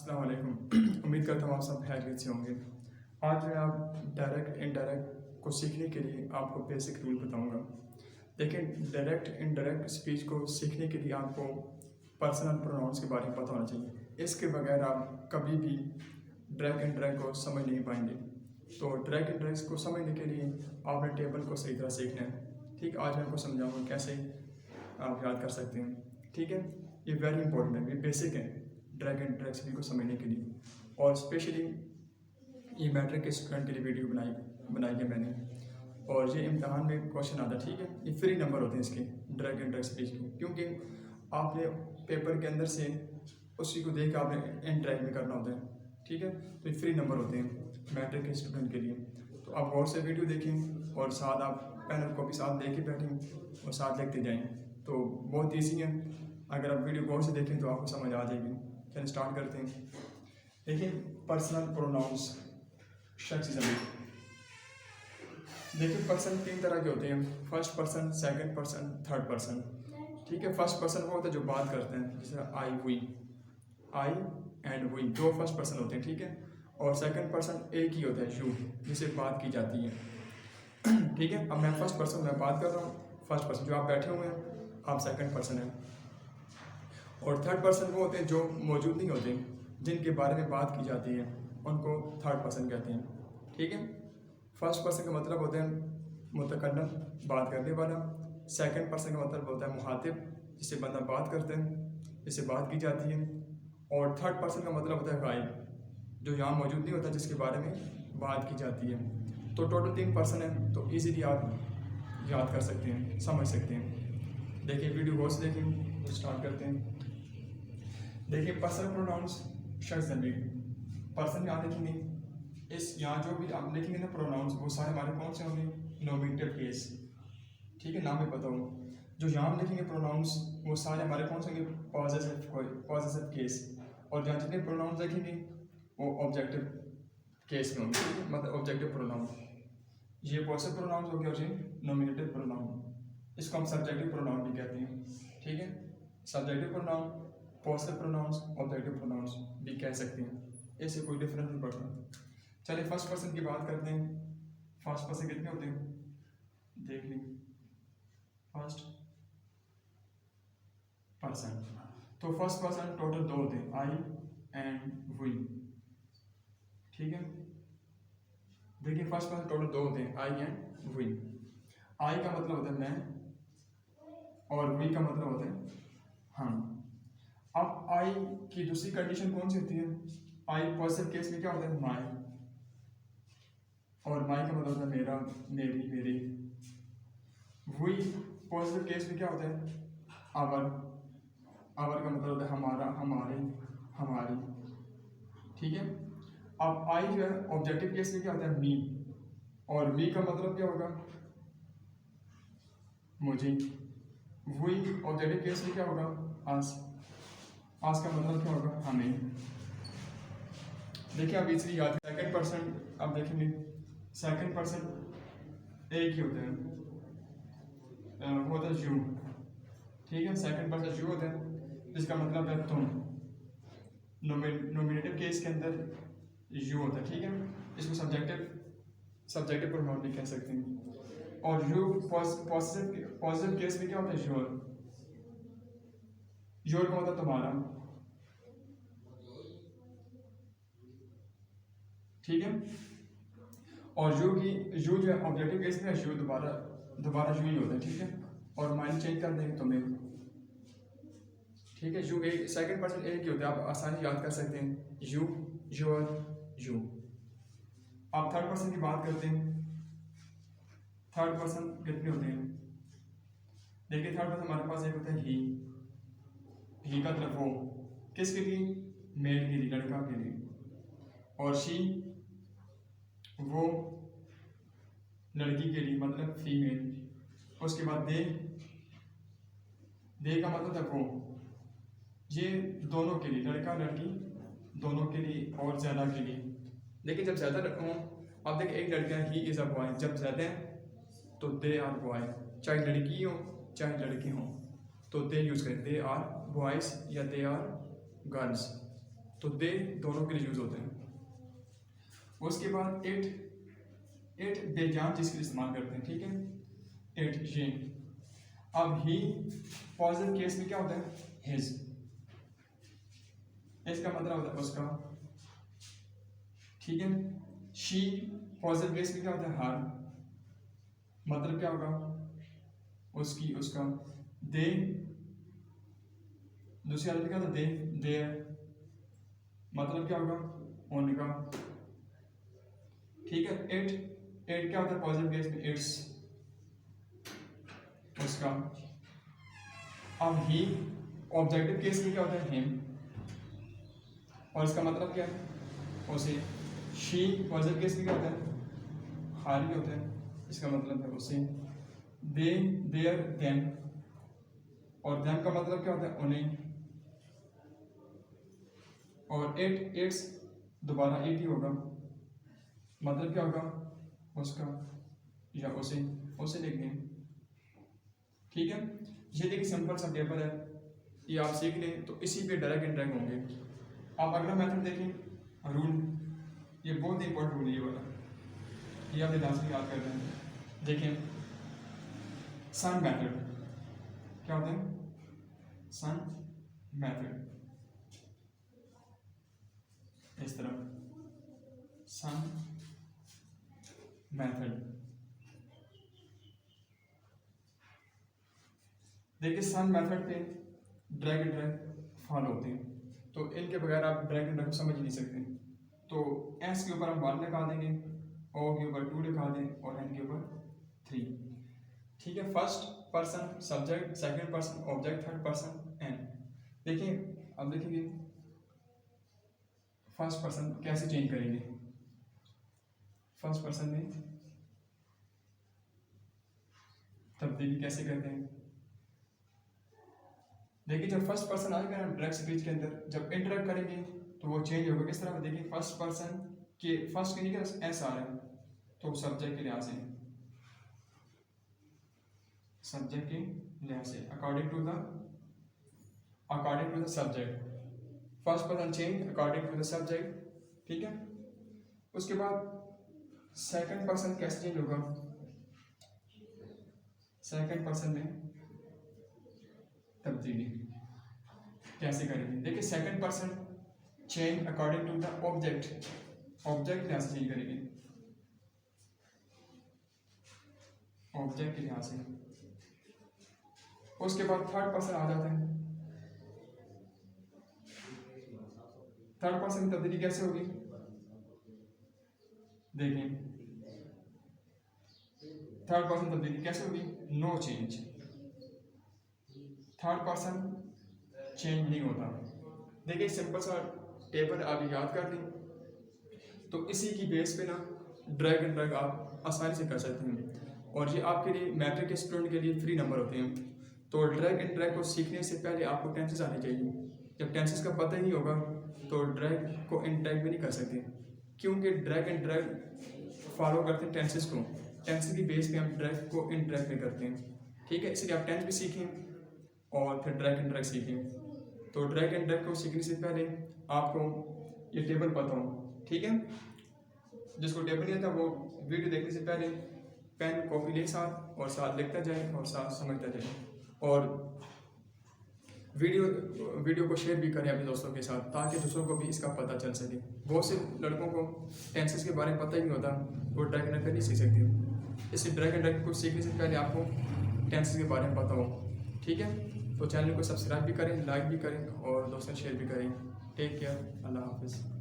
अस्सलाम वालेकुम। उम्मीद करता हूँ आप सब खैरियत से होंगे। आज मैं आप डायरेक्ट इनडायरेक्ट को सीखने के लिए आपको बेसिक रूल बताऊंगा। देखिए, डायरेक्ट इनडायरेक्ट स्पीच को सीखने के लिए आपको पर्सनल प्रोनाउंस के बारे में पता होना चाहिए। इसके बगैर आप कभी भी डायरेक्ट इनडायरेक्ट को समझ नहीं पाएंगे। तो डायरेक्ट इनडायरेक्ट को समझने के लिए आपने टेबल को सही तरह सीखना है। ठीक, आज मैं आपको समझाऊंगा कैसे आप याद कर सकते हैं। ठीक है, ये वेरी इंपॉर्टेंट है, ये बेसिक है डायरेक्ट इनडायरेक्ट स्पीच को समझने के लिए। और स्पेशली ये मैट्रिक के स्टूडेंट के लिए वीडियो बनाई है मैंने। और ये इम्तहान में क्वेश्चन आता है। ठीक है, ये फ्री नंबर होते हैं इसके डायरेक्ट इनडायरेक्ट स्पीच के, क्योंकि आपने पेपर के अंदर से उसी को देख के आपने इनडायरेक्ट में करना होता है। ठीक है, तो ये फ्री नंबर होते हैं मैट्रिक के स्टूडेंट के लिए। तो आप गौर से वीडियो देखें और साथ आप पेन और कॉपी साथ लेके बैठें और साथ लिखते जाएँ। तो बहुत ईजी है, अगर आप वीडियो गौर से देखें तो आपको समझ आ जाएगी। चलिए स्टार्ट करते हैं। देखिए, पर्सनल प्रोनाउंस शख्सिज़म। देखिए, पर्सन तीन तरह के होते हैं, first person, second person, third person. ठीक है, फर्स्ट पर्सन वो होता है जो बात करते हैं, जैसे आई हुई, आई एंड हुई, दो फर्स्ट पर्सन होते हैं। ठीक है, और सेकंड पर्सन एक ही होता है, यू, जिसे बात की जाती है। ठीक है, अब मैं फर्स्ट पर्सन में बात कर रहा हूँ, फर्स्ट पर्सन जो आप बैठे हुए हैं आप सेकंड पर्सन हैं। और थर्ड पर्सन वो होते हैं जो मौजूद नहीं होते, जिनके बारे में बात की जाती है, उनको थर्ड पर्सन कहते हैं। ठीक है, फर्स्ट पर्सन का मतलब होता है मुतकल्लम, बात करने वाला। सेकंड पर्सन का मतलब होता है मुहातिब, जिससे बंदा बात करते हैं, जिससे बात की जाती है। और थर्ड पर्सन का मतलब होता है गायब, जो यहाँ मौजूद नहीं होता, जिसके बारे में बात की जाती है। तो टोटल तीन पर्सन है, तो ईजीली आप याद कर सकते हैं, समझ सकते हैं। देखिए, वीडियो गौर से देखें तो स्टार्ट करते हैं। देखिए, पर्सनल प्रोनाउंस शख्स ज़मीर, पर्सन यहाँ लिखेंगे, इस यहाँ जो भी आप लिखेंगे ना प्रोनाउंस, वो सारे हमारे कौन से होंगे, नॉमिनेटिव केस। ठीक है, नाम भी बताओ, जो यहाँ लिखेंगे प्रोनाउंस वो सारे हमारे कौन से होंगे, पॉजेसिव केस। और जहाँ जितने प्रोनाउंस लिखेंगे वो ऑब्जेक्टिव केस में होंगे। मतलब ऑब्जेक्टिव प्रोनाउन, ये पॉजिटिव प्रोनाउंस हो गया, और ये नॉमिनेटिव प्रोनाउन, इसको हम सब्जेक्टिव प्रोनाउन भी कहते हैं। ठीक है, subjective pronoun, positive pronouns, objective pronouns भी कह सकते हैं, इससे कोई डिफरेंस नहीं पड़ता। चलिए फर्स्ट पर्सन की बात करते हैं। फर्स्ट पर्सन कितने होते हैं, देख लें। फर्स्ट पर्सन, तो फर्स्ट पर्सन टोटल दो होते हैं, आई एंड वी। ठीक है, देखिए फर्स्ट पर्सन टोटल दो होते हैं, आई एंड वी। आई का मतलब होता है मैं, और वी का मतलब होता है हम। अब आई की दूसरी कंडीशन कौन सी होती है, आई पॉजिटिव केस में क्या होता है, माई, और माई का मतलब होता है मेरा, मेरी, मेरी। वी पॉजिटिव केस में क्या होता है, आवर, आवर का मतलब होता है हमारा, हमारे, हमारी। ठीक है, अब आई जो है ऑब्जेक्टिव केस में क्या होता है, मी, और वी का मतलब क्या होगा, मुझे। वी ऑब्जेक्टिव केस में क्या होगा, आस, आस का मतलब क्या होगा, हमें। देखिए आप इजली याद, सेकंड पर्सन आप देखेंगे, सेकंड पर्सन एक ही होता है, वो होता है यू। ठीक है, सेकंड पर्सन यू होता है, जिसका मतलब है तुम। नॉमिनेटिव केस के अंदर यू होता है। ठीक है, इसको सब्जेक्टिव प्रोनाउन भी कह सकते हैं। और यू पॉजिटिव केस में क्या होता है, योर, योर का मतलब तुम्हारा। ठीक है, और यू जो है ऑब्जेक्टिव केस में यू दोबारा यू ही होता है। ठीक है, और माइंड चेंज कर देंगे तुम्हें। ठीक है, यू एक, सेकंड पर्सन एक ही होता है, आप आसानी याद कर सकते हैं, यू, योर, यू। आप थर्ड पर्सन की बात करते हैं, थर्ड पर्सन कितने होते हैं, देखिए थर्ड पर्सन हमारे पास एक होता है ही का मतलब वो, किसके लिए, मेल के लिए, लड़का के लिए। और शी वो लड़की के लिए, मतलब फीमेल। उसके बाद दे का मतलब है वो, ये दोनों के लिए, लड़का लड़की दोनों के लिए और ज़्यादा के लिए। लेकिन जब ज़्यादा हो, आप देखिए एक लड़का है, ही इज़ अ बॉय, जब ज़्यादा है तो दे आर बॉय, चाहे लड़की हो चाहे लड़के हों तो दे यूज़ करें, दे आर बॉयज़ या दे आर गर्ल्स। तो दे दोनों के लिए यूज़ होते हैं। उसके बाद इट बेजान चीज़ के लिए इस्तेमाल करते हैं, ठीक है, इट ये। अब ही पॉजिटिव केस में क्या होता है, हिज, इसका मतलब होता है उसका, ठीक है। शी पॉजिटिव केस में क्या होता है, हर, मतलब क्या होगा, उसकी, उसका। दे दूसरी हालत में क्या होता है, दे देयर, मतलब क्या होगा, उनका, ठीक है। इट क्या होता है पॉजिटिव केस में, इट्स, उसका। अब ही ऑब्जेक्टिव केस में क्या होता है, हिम, और इसका मतलब क्या है, उसे। शी पॉजिटिव केस में क्या होता है, हर ही होता है, इसका मतलब है उसे। दे देयर देम, और देम का मतलब क्या होता है, उन्हें। और इट इट्स दोबारा इट ही होगा, मतलब क्या होगा, उसका या उसे लिखने, ठीक है। ये देखिए सिंपल सा पेपर है, ये आप सीख लें तो इसी पे ड्रैग एंड ड्रैग होंगे। आप अगला मेथड देखें, रूल, ये बहुत इंपॉर्टेंट रूल है ये वाला, ये आप ध्यान से याद कर रहे हैं। देखें सन मेथड क्या होता है, सन मेथड, इस तरह सन मेथड। देखिए सन मेथड पे ड्रैग एंड ड्रैग फॉलो होते हैं, तो इनके बगैर आप ड्रैग एंड ड्रैग समझ ही नहीं सकते। तो एस के ऊपर हम 1 लिखा देंगे, ओ के ऊपर 2 लिखा दें, और एन के ऊपर 3, ठीक है। First person subject, second person object, third person एन। देखिए अब देखेंगे फर्स्ट पर्सन कैसे चेंज करेंगे। फर्स्ट पर्सन में तब्दीली कैसे करते हैं, देखिए जब फर्स्ट पर्सन आएगा ना डायरेक्ट स्पीच के अंदर, जब इंटरेक्ट करेंगे तो वो चेंज होगा। किस तरह, देखिए फर्स्ट पर्सन के फर्स्ट के लिए एस आ रहा है, तो सब्जेक्ट के लिहाज से, सब्जेक्ट के लिहाज से according to the subject, first person change according to the subject, ठीक है। उसके बाद सेकंड पर्सन कैसे चेंज होगा, सेकंड पर्सन में तब्दीली कैसे करेंगे। देखिए second person change according to the object, object के लिहाज से चेंज करेंगे, ऑब्जेक्ट के लिहाज से। उसके बाद थर्ड पर्सन आ जाता है, थर्ड पर्सन की तब्दीली कैसे होगी, देखिए थर्ड पर्सन तब्दीली कैसे होगी, no change, third person change नहीं होता। देखिए सिंपल सा टेबल आप याद कर लें, तो इसी की बेस पे ना ड्रैग एंड ड्रैग आप आसानी से कर सकते हैं, और ये आपके लिए मैट्रिक के स्टूडेंट के लिए फ्री नंबर होते हैं। तो ड्रैग एंड ड्रैग को सीखने से पहले आपको टेंसेस आने चाहिए। जब टेंसेस का पता ही नहीं होगा तो ड्रैग को इन ड्रैग में नहीं कर सकते, क्योंकि ड्रैग एंड ड्रैग फॉलो करते हैं टेंसेस को, टेंसेस की बेस पे हम ड्रैग को इन ड्रैग में करते हैं, ठीक है। इसलिए आप टेंस भी सीखें और फिर ड्रैग एंड ड्रैग सीखें। तो ड्रैग एंड ड्रैग को सीखने से पहले आपको ये टेबल पता हो, ठीक है। जिसको टेबल नहीं आता वो वीडियो देखने से पहले पेन कॉपी ले साथ, और साथ लिखता जाए और साथ समझता जाए, और वीडियो को शेयर भी करें अपने दोस्तों के साथ, ताकि दूसरों को भी इसका पता चल सके। बहुत से लड़कों को टेंसेस के बारे में पता ही नहीं होता, वो ड्रैग एंड ड्रैग नहीं सीख सकते। इसलिए ड्रैग एंड ड्रैग को सीखने से पहले आपको टेंसेस के बारे में पता हो, ठीक है। तो चैनल को सब्सक्राइब भी करें, लाइक भी करें, और दोस्तों शेयर भी करें। टेक केयर, अल्लाह हाफिज़।